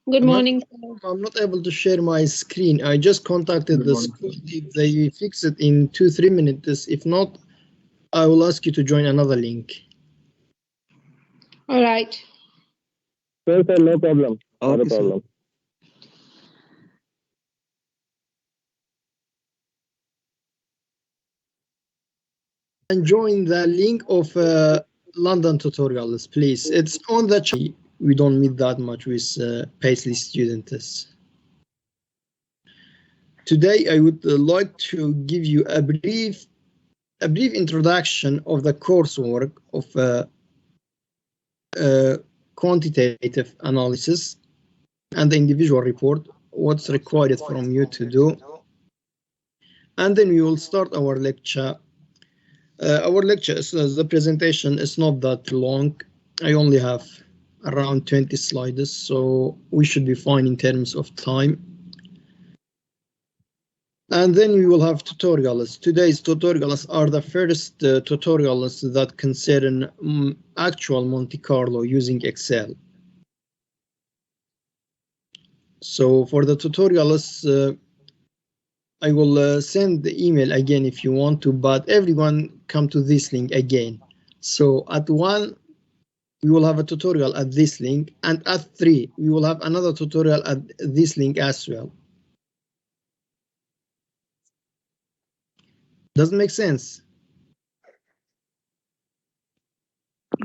Good morning. I'm not able to share my screen. I just contacted the school. If they fix it in 2-3 minutes, if not, I will ask you to join another link. All right. Sir, no problem. Not a Okay, sir. problem. And join the link of London tutorials, please. It's on the chat. We don't meet that much with Paisley students. Today, I would like to give you a brief introduction of the coursework of quantitative analysis and the individual report, what's required from you to do. And then we will start our lecture. The presentation is not that long. I only have around 20 slides, so we should be fine in terms of time. And then we will have tutorials. Today's tutorials are the first tutorials that concern actual Monte Carlo using Excel. So for the tutorials, I will send the email again if you want to, but everyone come to this link again. So at 1, we will have a tutorial at this link, and at 3, we will have another tutorial at this link as well. Does it make sense?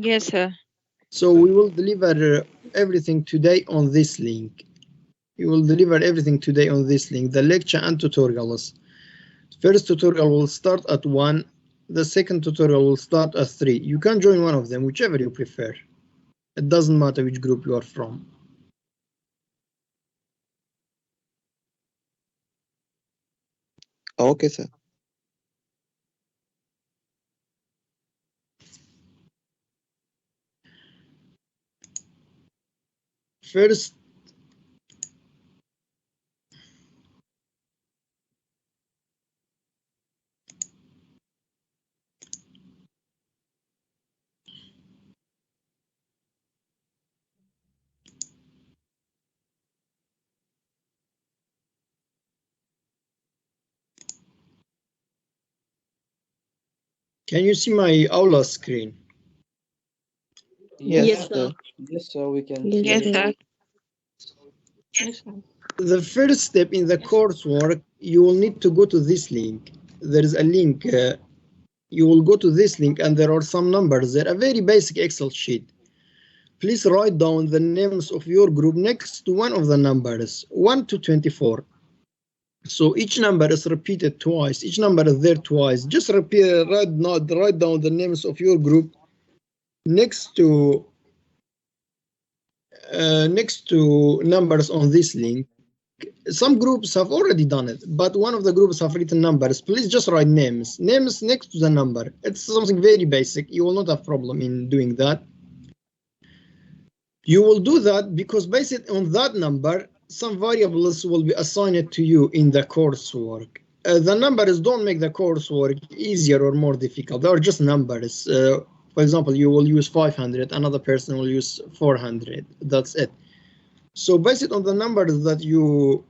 Yes, sir. So we will deliver everything today on this link. We will deliver everything today on this link, the lecture and tutorials. First tutorial will start at 1. The second tutorial will start at 3. You can join one of them, whichever you prefer. It doesn't matter which group you are from. Okay, sir. First, can you see my Aula screen? Yes, sir. Yes, sir, we can Yes, see. sir. The first step in the coursework, you will need to go to this link. There is a link. You will go to this link and there are some numbers there, a very basic Excel sheet. Please write down the names of your group next to one of the numbers, 1 to 24. So each number is repeated twice. Each number is there twice. Just write down the names of your group next to numbers on this link. Some groups have already done it, but one of the groups have written numbers. Please just write names next to the number. It's something very basic. You will not have problem in doing that. You will do that because based on that number, some variables will be assigned to you in the coursework. The numbers don't make the coursework easier or more difficult. They are just numbers. For example, you will use 500, another person will use 400. That's it. So based on the numbers that you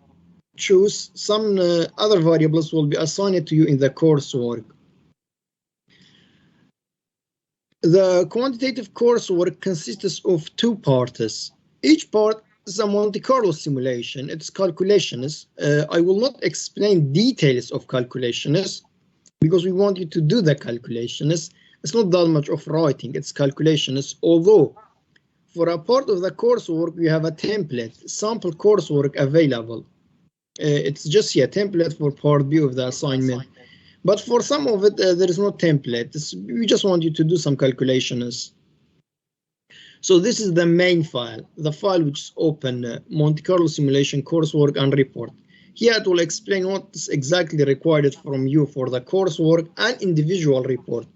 choose, some other variables will be assigned to you in the coursework. The quantitative coursework consists of 2 parts. Each part is a Monte Carlo simulation. It's calculations. I will not explain details of calculations because we want you to do the calculations. It's not that much of writing, it's calculations. Although for a part of the coursework, we have a template, sample coursework available. It's just a template for part B of the assignment. But for some of it, there is no template. We just want you to do some calculations. So this is the main file, the file which is open, Monte Carlo simulation coursework and report. Here it will explain what is exactly required from you for the coursework and individual report.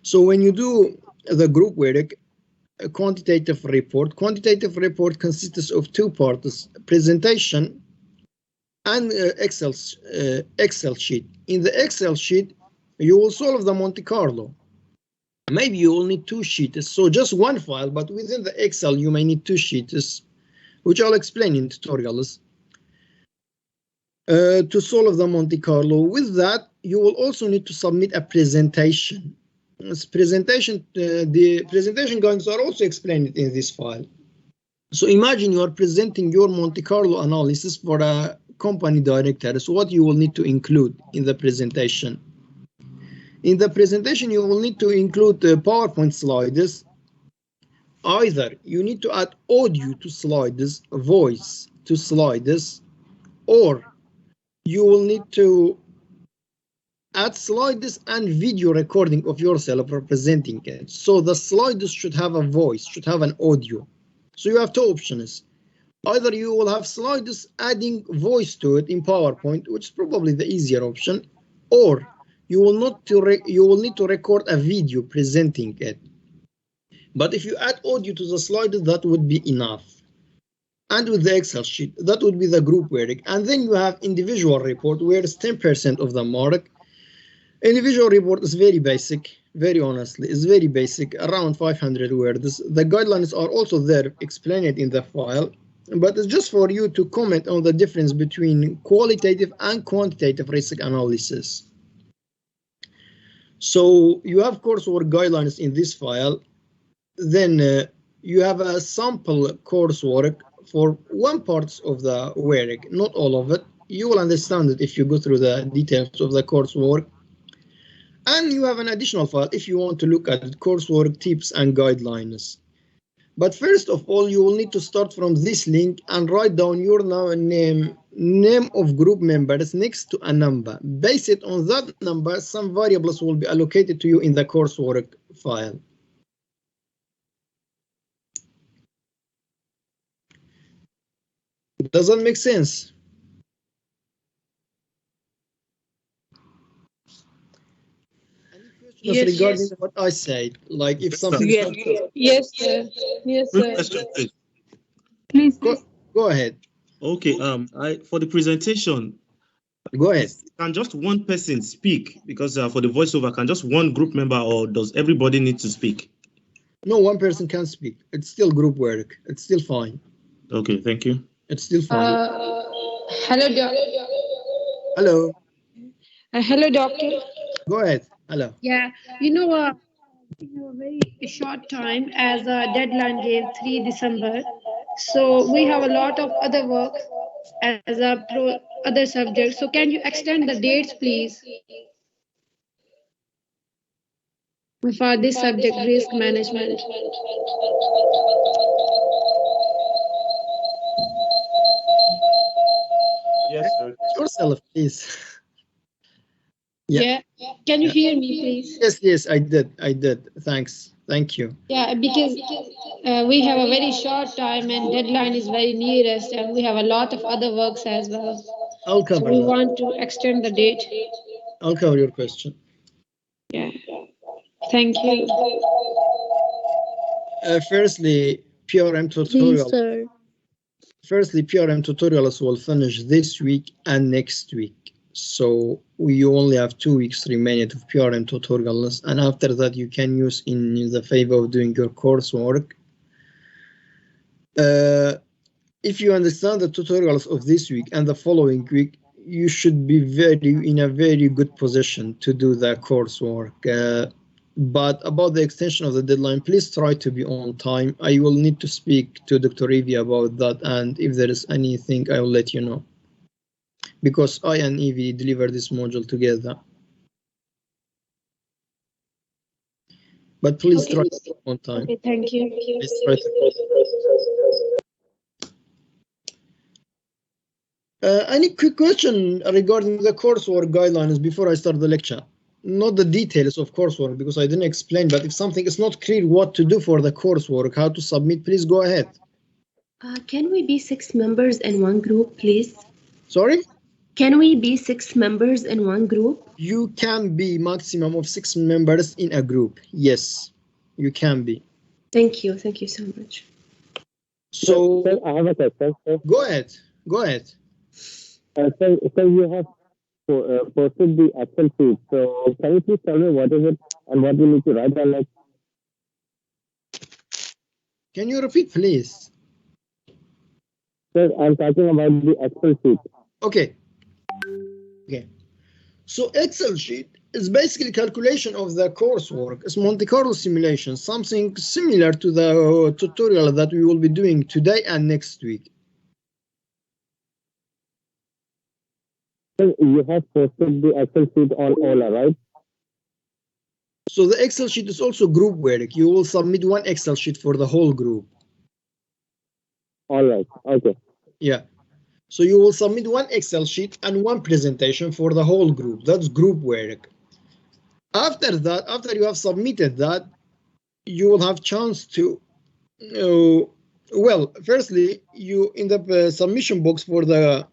So when you do the group work, a quantitative report consists of 2 parts, presentation and Excel sheet. In the Excel sheet, you will solve the Monte Carlo. Maybe you will need 2 sheets, so just one file, but within the Excel, you may need 2 sheets. which I'll explain in tutorials. To solve the Monte Carlo. With that, you will also need to submit a presentation. The presentation guides are also explained in this file. So imagine you are presenting your Monte Carlo analysis for a company director. So what you will need to include in the presentation? In the presentation, you will need to include PowerPoint slides. Either you need to add audio to slides, voice to slides, or you will need to add slides and video recording of yourself representing it. So the slides should have a voice, should have an audio. So you have two options. Either you will have slides adding voice to it in PowerPoint, which is probably the easier option, or you will need to record a video presenting it. But if you add audio to the slides, that would be enough. And with the Excel sheet, that would be the group work. And then you have individual report, where it's 10% of the mark. Individual report is very basic, very honestly, it's very basic, around 500 words. The guidelines are also there, explained in the file, but it's just for you to comment on the difference between qualitative and quantitative risk analysis. So you have coursework guidelines in this file. Then you have a sample coursework for one part of the work, not all of it. You will understand it if you go through the details of the coursework. And you have an additional file if you want to look at coursework tips and guidelines. But first of all, you will need to start from this link and write down your name of group members next to a number. Based on that number, some variables will be allocated to you in the coursework file. Does that make sense? Yes, regarding yes. what I said, like if something. Yes, sir. Yes, sir. Question, please. Please. Go ahead. Okay. For the presentation, Go ahead. can just one person speak? Because for the voiceover, can just one group member, or does everybody need to speak? No, one person can speak. It's still group work. It's still fine. Okay, thank you. It's still fine. Hello, doctor. Hello. Hello, doctor. Go ahead. Hello. Yeah, you know what? We have a very short time as a deadline gave 3 December. So we have a lot of other work as a other subjects. So can you extend the dates, please? For this subject, risk management. Yes, sir. Yourself, please. Yeah. Can you hear me, please? Yes, I did. Thanks. Thank you. Yeah, because we have a very short time and deadline is very nearest, and we have a lot of other works as well. I'll cover So we that. want to extend the date. I'll cover your question. Yeah. Thank you. Firstly, PRM tutorial. Please, sir. Firstly, PRM tutorials will finish this week and next week. So we only have 2 weeks remaining of PRM tutorials, and after that you can use in the favor of doing your coursework. If you understand the tutorials of this week and the following week, you should be in a very good position to do the coursework. But about the extension of the deadline, please try to be on time. I will need to speak to Dr. Evie about that, and if there is anything, I will let you know. Because I and Evie deliver this module together. But please try to be on time. Okay, thank you. Please try to. Any quick question regarding the coursework guidelines before I start the lecture? Not the details of coursework, because I didn't explain, but if something is not clear what to do for the coursework, how to submit, please go ahead. Can we be 6 members in one group, please? Sorry? Can we be 6 members in one group? You can be maximum of 6 members in a group. Yes, you can be. Thank you so much. So, Sir, I have a question, sir. go ahead. Sir, you have posted the Excel sheet. So can you please tell me what is it and what we need to write down? Like, Can you repeat, please? Sir, I'm talking about the Excel sheet. Okay. Okay. So Excel sheet is basically calculation of the coursework. It's Monte Carlo simulation, something similar to the tutorial that we will be doing today and next week. Sir, you have posted the Excel sheet on Ola, right? So the Excel sheet is also group work. You will submit one Excel sheet for the whole group. All right. Okay. Yeah. So you will submit one Excel sheet and one presentation for the whole group. That's group work. After that, after you have submitted that, you will have chance to, well, firstly, you in the submission box for the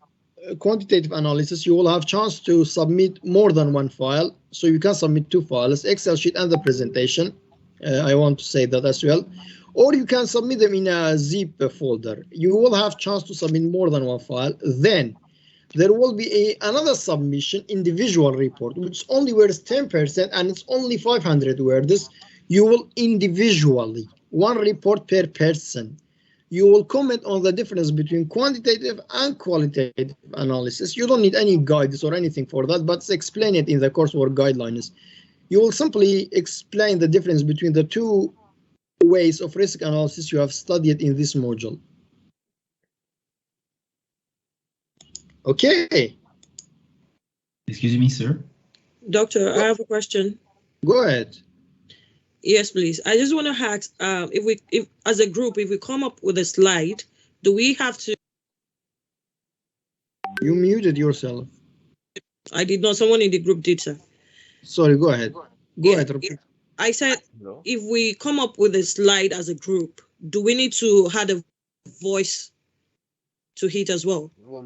quantitative analysis, you will have chance to submit more than one file. So you can submit two files, Excel sheet and the presentation. I want to say that as well. Or you can submit them in a zip folder. You will have chance to submit more than one file. Then there will be another submission, individual report, which only words 10% and it's only 500 words. You will individually, one report per person. You will comment on the difference between quantitative and qualitative analysis. You don't need any guides or anything for that, but explain it in the coursework guidelines. You will simply explain the difference between the two ways of risk analysis you have studied in this module. Okay. Excuse me, sir. Doctor, I have a question. Go ahead. Yes, please. I just want to ask, if as a group, if we come up with a slide, do we have to? You muted yourself. I did not. Someone in the group did, sir. Sorry, go ahead. Go ahead. I said, if we come up with a slide as a group, do we need to add a voice to it as well? Or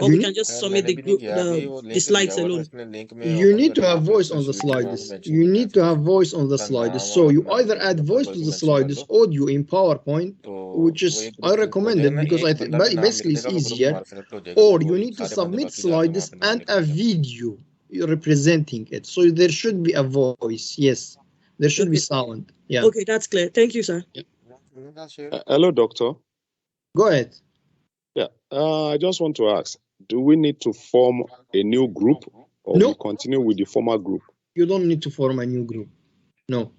we can just submit the group, the slides alone? You need to have voice on the slides. You need to have voice on the slides. So you either add voice to the slides, audio in PowerPoint, which is I recommend it because I think basically it's easier, or you need to submit slides and a video representing it. So there should be a voice. Yes, there should be sound. Yeah. Okay, that's clear. Thank you, sir. Hello, doctor. Go ahead. Yeah, I just want to ask, do we need to form a new group or No. we continue with the former group? You don't need to form a new group. No.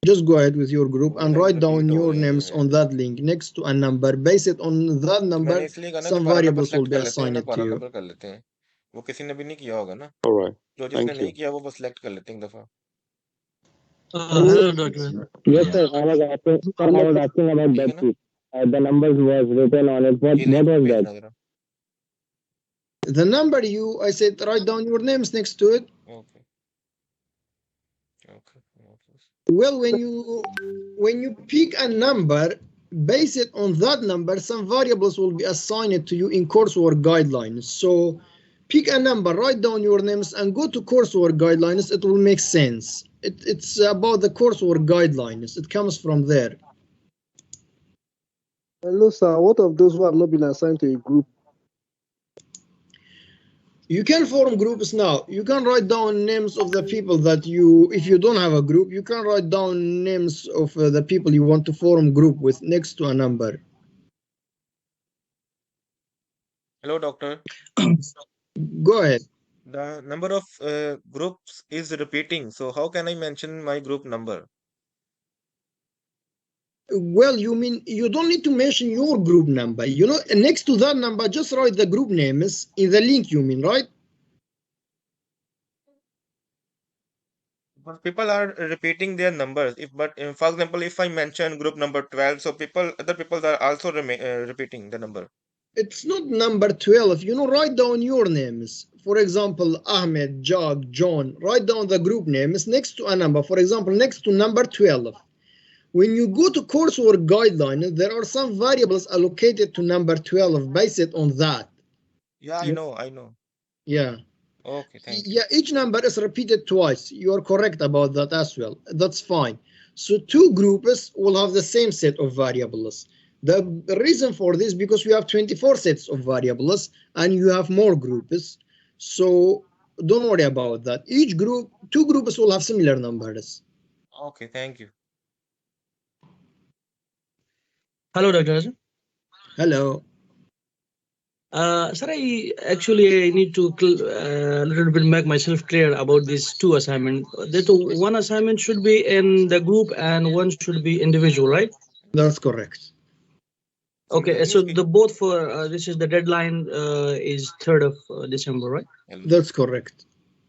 Just go ahead with your group and write down your names on that link next to a number. Based it on that number, some variables will be assigned to you. वो किसी ने भी नहीं किया होगा ना, All right. जो Thank जिसने नहीं you. किया वो बस select कर लेते हैं एक दफा. Hello, doctor. Yes, sir. I was asking about that sheet. The numbers was written on it. What was that? The number I said write down your names next to it. Okay. Well, when you pick a number, base it on that number, some variables will be assigned to you in coursework guidelines. So pick a number, write down your names and go to coursework guidelines. It will make sense. It's about the coursework guidelines. It comes from there. Hello, sir. What of those who have not been assigned to a group? You can form groups now. You can write down names of the people that if you don't have a group, you can write down names of the people you want to form group with next to a number. Hello, doctor. Go ahead. The number of groups is repeating. So how can I mention my group number? Well, you mean you don't need to mention your group number. You know, next to that number, just write the group names in the link, you mean, right? But people are repeating their numbers. For example, if I mention group number 12, so other people are also repeating the number. It's not number 12. You know, write down your names. For example, Ahmed, Jag, John. Write down the group names next to a number. For example, next to number 12. When you go to coursework guidelines, there are some variables allocated to number 12 based on that. Yeah, I know. Yeah. Okay, thank you. Yeah, each number is repeated twice. You are correct about that as well. That's fine. So two groups will have the same set of variables. The reason for this, because we have 24 sets of variables and you have more groups. So don't worry about that. Each group, two groups will have similar numbers. Okay, thank you. Hello, Dr. Hazhar. Hello. Sir, I actually need to a little bit make myself clear about these two assignments. That one assignment should be in the group and one should be individual, right? That's correct. Okay, so the both for this is the deadline is 3rd of December, right? That's correct.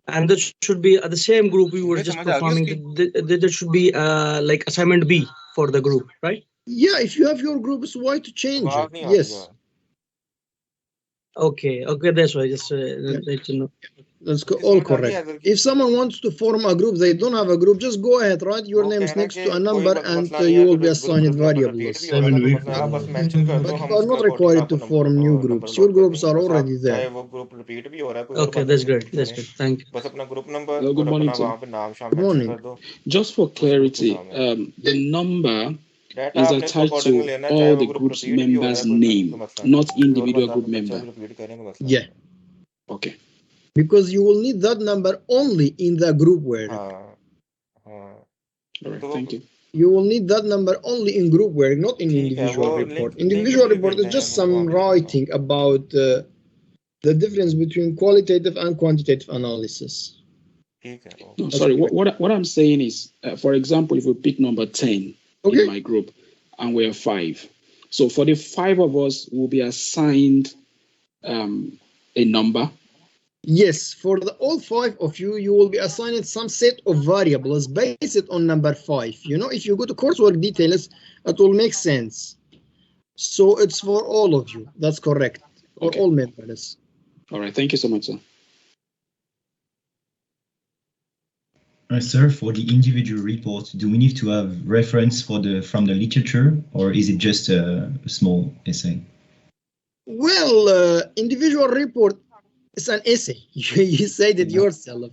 And that should be the same group we were just performing. There should be like assignment B for the group, right? Yeah, if you have your groups, why to change it? Yes. Okay, that's why I just let you know. That's all correct. If someone wants to form a group, they don't have a group, just go ahead, write your names next to a number and you will be assigned variables. But you are not required to form new groups. Your groups are already there. Okay, that's great. That's good. Thank you. Good morning, sir. Good morning. Just for clarity, the number is attached to all the group's members' name, not individual group member. Yeah. Okay. Because you will need that number only in the group work. All right, thank you. You will need that number only in group work, not in individual report. Individual report is just some writing about the difference between qualitative and quantitative analysis. No, sorry, what I'm saying is, for example, if we pick number 10 in my group and we're 5, so for the 5 of us, we'll be assigned a number. Yes, for all 5 of you, you will be assigned some set of variables based on number 5. You know, if you go to coursework details, it will make sense. So it's for all of you. That's correct. For all members. All right, thank you so much, sir. Sir, for the individual report, do we need to have reference from the literature, or is it just a small essay? Well, individual report is an essay. You said it yourself.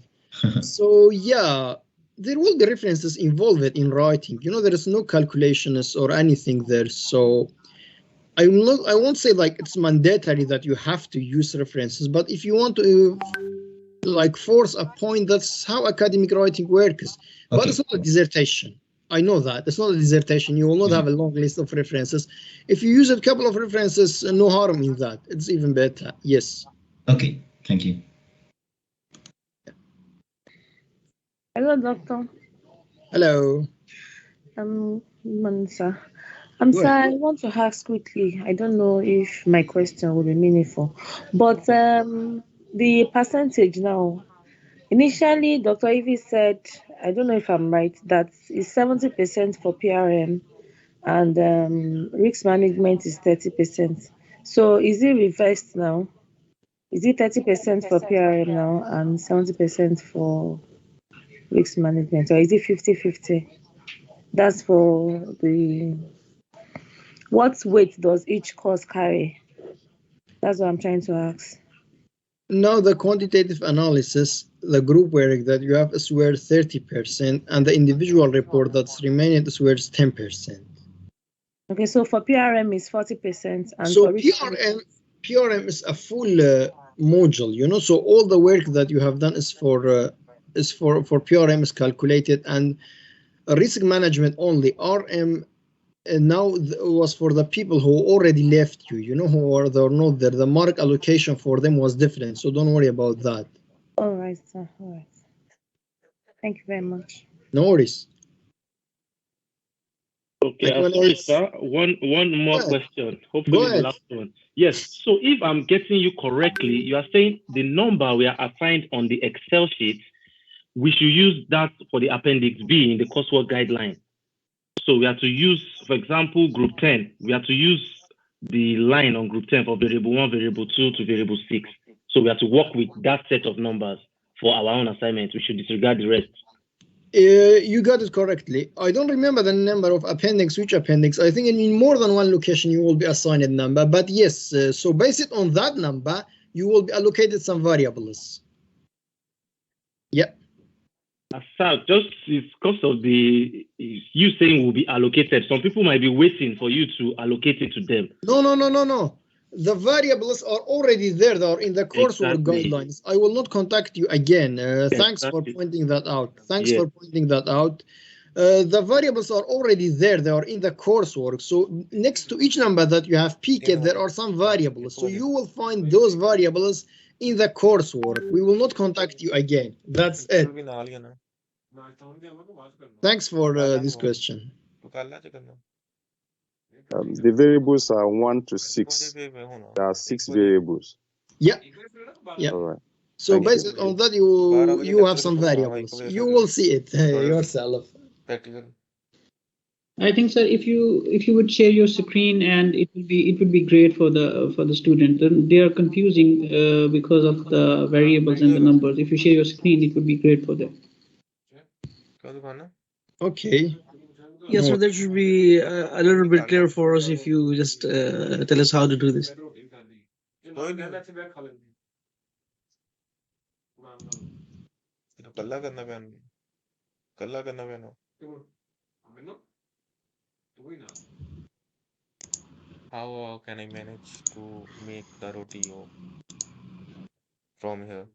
So yeah, there will be references involved in writing. You know, there is no calculations or anything there. So I won't say like it's mandatory that you have to use references, but if you want to like force a point, that's how academic writing works. But it's not a dissertation. I know that it's not a dissertation. You will not have a long list of references. If you use a couple of references, no harm in that. It's even better. Yes. Okay, thank you. Hello, doctor. Hello. Mansa. Sir, I want to ask quickly. I don't know if my question will be meaningful, but the percentage now. Initially, Dr. Ivy said, I don't know if I'm right, that it's 70% for PRM and risk management is 30%. So is it reversed now? Is it 30% for PRM now and 70% for risk management, or is it 50-50? That's for the what weight does each course carry? That's what I'm trying to ask. Now the quantitative analysis, the group work that you have is worth 30%, and the individual report that's remaining is worth 10%. Okay, so for PRM is 40%, and so for PRM is a full module, you know. So all the work that you have done is for PRM is calculated, and risk management only. RM now was for the people who already left you, you know, who are there not there. The mark allocation for them was different, so don't worry about that. All right, sir. All right. Thank you very much. No worries. Okay, sorry, sir. One more question. Hopefully the last one. Yes. So if I'm getting you correctly, you are saying the number we are assigned on the Excel sheet, we should use that for the Appendix B in the coursework guideline. So we have to use, for example, Group 10. We have to use the line on Group 10 for variable 1, variable 2 to variable 6. So we have to work with that set of numbers for our own assignment. We should disregard the rest. You got it correctly. I don't remember the number of appendix, which appendix. I think in more than one location you will be assigned a number. But yes, so based on that number, you will be allocated some variables. Yeah. Sir, just because of the you saying will be allocated, some people might be waiting for you to allocate it to them. No. The variables are already there. They are in the coursework guidelines. I will not contact you again. Thanks for pointing that out. the variables are already there. They are in the coursework. So next to each number that you have picked, there are some variables. So you will find those variables in the coursework. We will not contact you again. That's it. Thanks for this question. The variables are 1 to 6. There are 6 variables. Yeah. Yeah. All right. So Thank based you. on that, you have some variables. You will see it yourself. I think, sir, if you would share your screen, and it would be great for the student. They are confusing because of the variables and the numbers. If you share your screen, it would be great for them. Okay. Yes, sir. That should be a little bit clear for us if you just tell us how to do this. How can I manage to make the roti from here?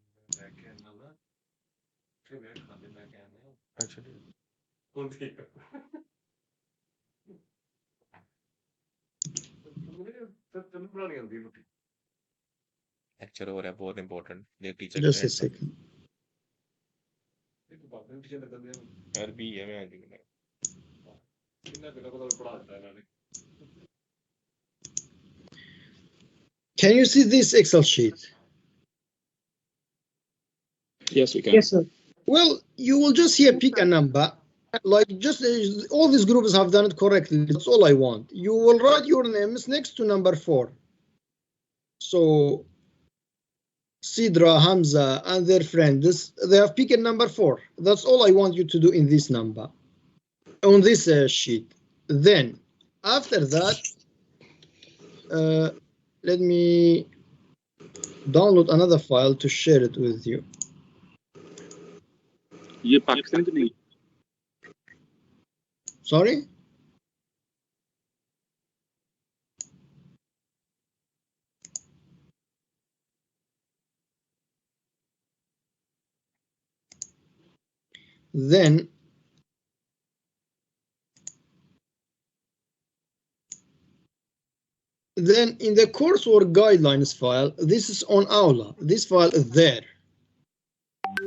Actually, lecture over बहुत important. The teacher Just a second. Can you see this Excel sheet? Yes, we can. Yes, sir. Well, you will just here pick a number. Like just all these groups have done it correctly. That's all I want. You will write your names next to number 4. So Sidra, Hamza, and their friends, they have picked number 4. That's all I want you to do in this number, on this sheet. Then after that, let me download another file to share it with you. Sorry? Then in the coursework guidelines file, this is on Aula. This file is there.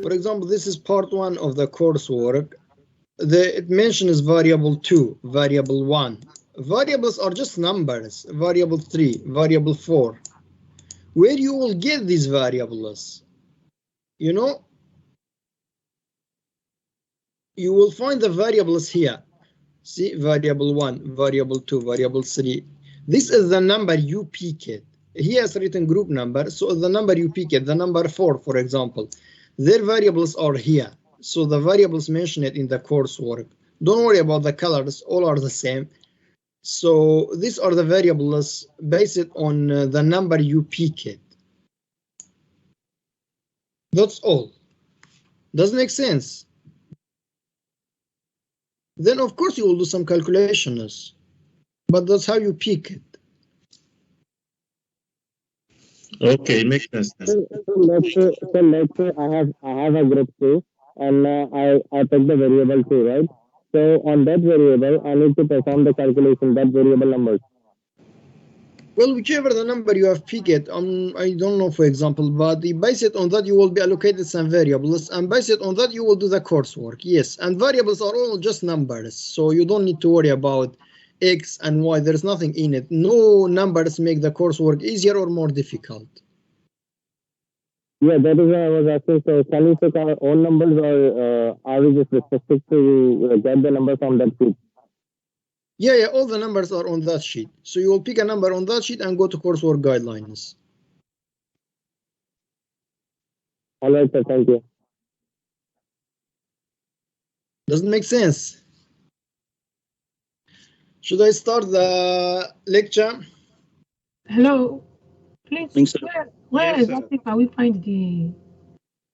For example, this is part 1 of the coursework. It mentions variable 2, variable 1. Variables are just numbers. Variable 3, variable 4. Where you will get these variables, you know, you will find the variables here. See, variable 1, variable 2, variable 3. This is the number you pick it. He has written group number, so the number you pick it, the number 4, for example, their variables are here. So the variables mentioned in the coursework. Don't worry about the colors, all are the same. So these are the variables based on the number you pick it. That's all. Doesn't make sense. Then of course you will do some calculations, but that's how you pick it. Okay, makes sense. So let's say I have a group 2, and I take the variable 2, right? So on that variable, I need to perform the calculation, that variable numbers. Well, whichever the number you have picked, I don't know, for example, but based on that you will be allocated some variables, and based on that you will do the coursework. Yes, and variables are all just numbers, so you don't need to worry about X and Y. There's nothing in it. No numbers make the coursework easier or more difficult. Yeah, that is why I was asking. So can we pick our own numbers, or are we just restricted to get the numbers from that sheet? Yeah, all the numbers are on that sheet. So you will pick a number on that sheet and go to coursework guidelines. All right, sir. Thank you. Doesn't make sense. Should I start the lecture? Hello, please. Where Yes, exactly can we find the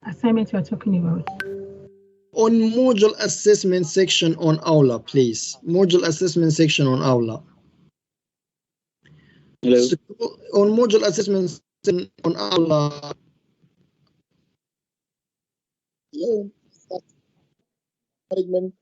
assignment you are talking about? On module assessment section on Aula, please. Module assessment section on Aula. Hello. So, on module assessment section on Aula. Hello. Management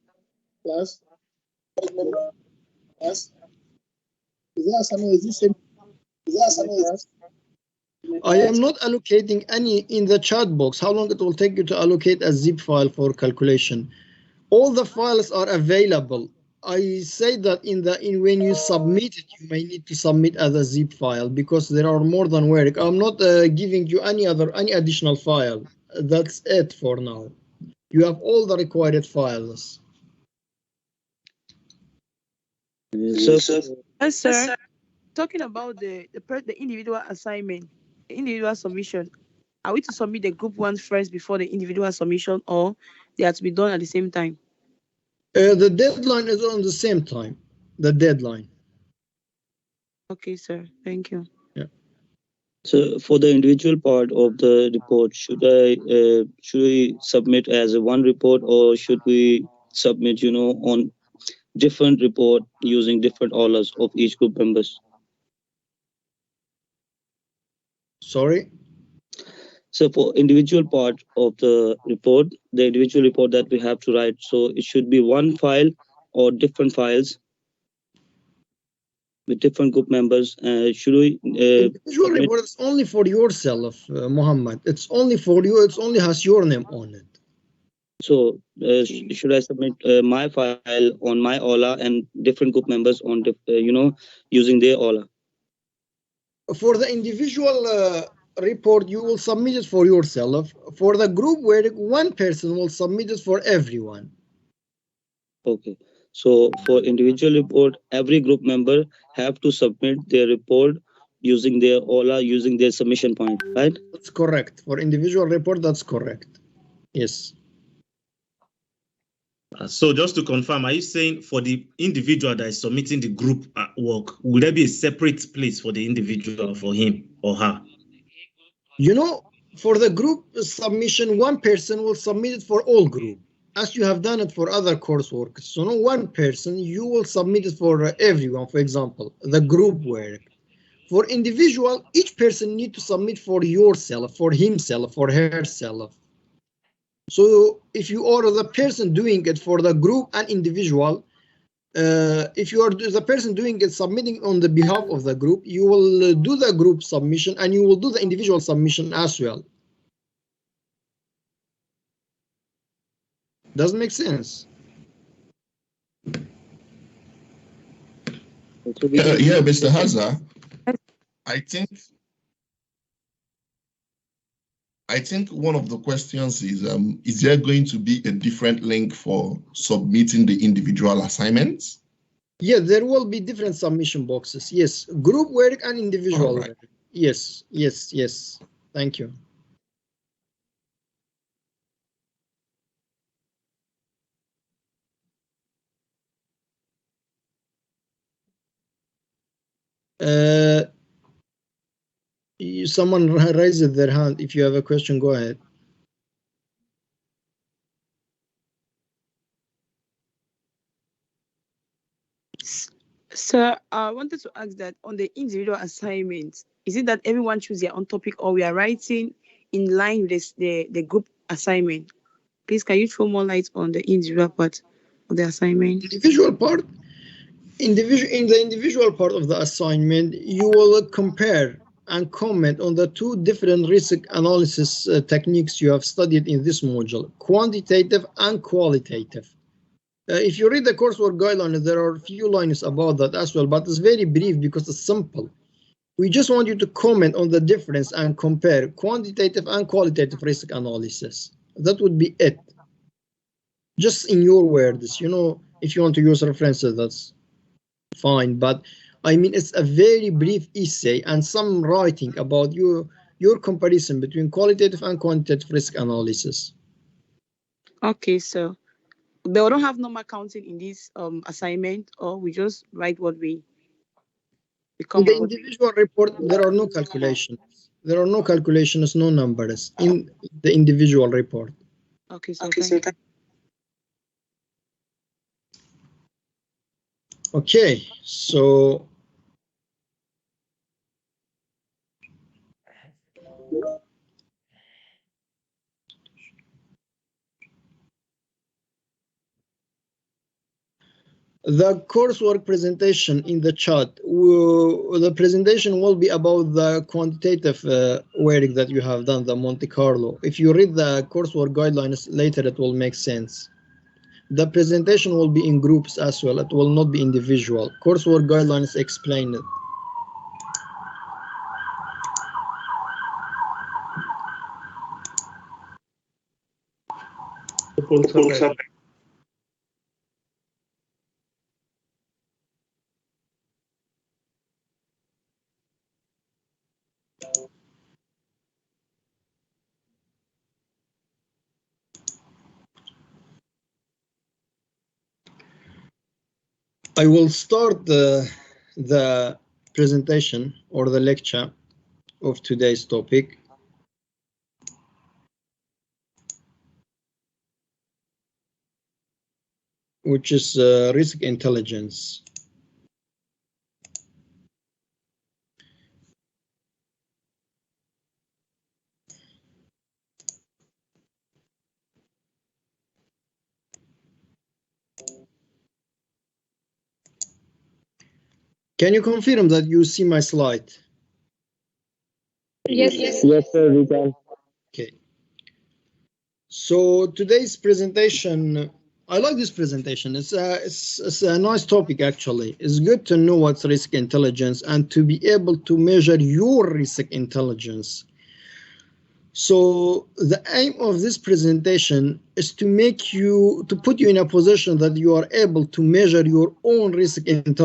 I am not allocating any in the chat box. How long it will take you to allocate a zip file for calculation? All the files are available. I say that when you submit it, you may need to submit as a zip file because there are more than work. I'm not giving you any additional file. That's it for now. You have all the required files. Yes, sir. Talking about the individual assignment, the individual submission, are we to submit the group one first before the individual submission, or they have to be done at the same time? The deadline is on the same time. The deadline. Okay, sir. Thank you. Yeah. So for the individual part of the report, should we submit as a one report, or should we submit, on different report using different aulas of each group members? Sorry? So for individual part of the report, the individual report that we have to write, so it should be one file or different files with different group members. Should we individual report is only for yourself, Muhammad. It's only for you. It only has your name on it. So should I submit my file on my aula and different group members on using their aula? For the individual report, you will submit it for yourself. For the group work, one person will submit it for everyone. Okay. So for individual report, every group member have to submit their report using their aula, using their submission point, right? That's correct. For individual report, that's correct. Yes. So just to confirm, are you saying for the individual that is submitting the group work, will there be a separate place for the individual, for him or her? For the group submission, one person will submit it for all group, as you have done it for other coursework. So no one person, you will submit it for everyone, for example, the group work. For individual, each person need to submit for yourself, for himself, for herself. So if you are the person doing it for the group and individual, if you are the person doing it, submitting on the behalf of the group, you will do the group submission and you will do the individual submission as well. Doesn't make sense. Yeah, Mr. Hazhar, I think one of the questions is there going to be a different link for submitting the individual assignments? Yeah, there will be different submission boxes. Yes, group work and individual work. Yes. Thank you. Someone raised their hand. If you have a question, go ahead. Sir, I wanted to ask that on the individual assignment, is it that everyone chooses their own topic, or we are writing in line with the group assignment? Please, can you throw more light on the individual part of the assignment? Individual part? In the individual part of the assignment, you will compare and comment on the two different risk analysis techniques you have studied in this module, quantitative and qualitative. If you read the coursework guidelines, there are a few lines about that as well, but it's very brief because it's simple. We just want you to comment on the difference and compare quantitative and qualitative risk analysis. That would be it. Just in your words, if you want to use references, that's fine. But I mean, it's a very brief essay and some writing about your comparison between qualitative and quantitative risk analysis. Okay, so but we don't have normal counting in this assignment, or we just write what we in the individual report. There are no calculations. There are no calculations, no numbers in the individual report. Okay, so thank you. Okay, so The coursework presentation in the chat, the presentation will be about the quantitative work that you have done, the Monte Carlo. If you read the coursework guidelines later, it will make sense. The presentation will be in groups as well. It will not be individual. Coursework guidelines explain it. I will start the presentation or the lecture of today's topic. Which is risk intelligence. Can you confirm that you see my slide? Yes. Yes, sir, we can. Okay. So today's presentation, I like this presentation. It's a nice topic, actually. It's good to know what's risk intelligence and to be able to measure your risk intelligence. So the aim of this presentation is to put you in a position that you are able to measure your own risk intelligence.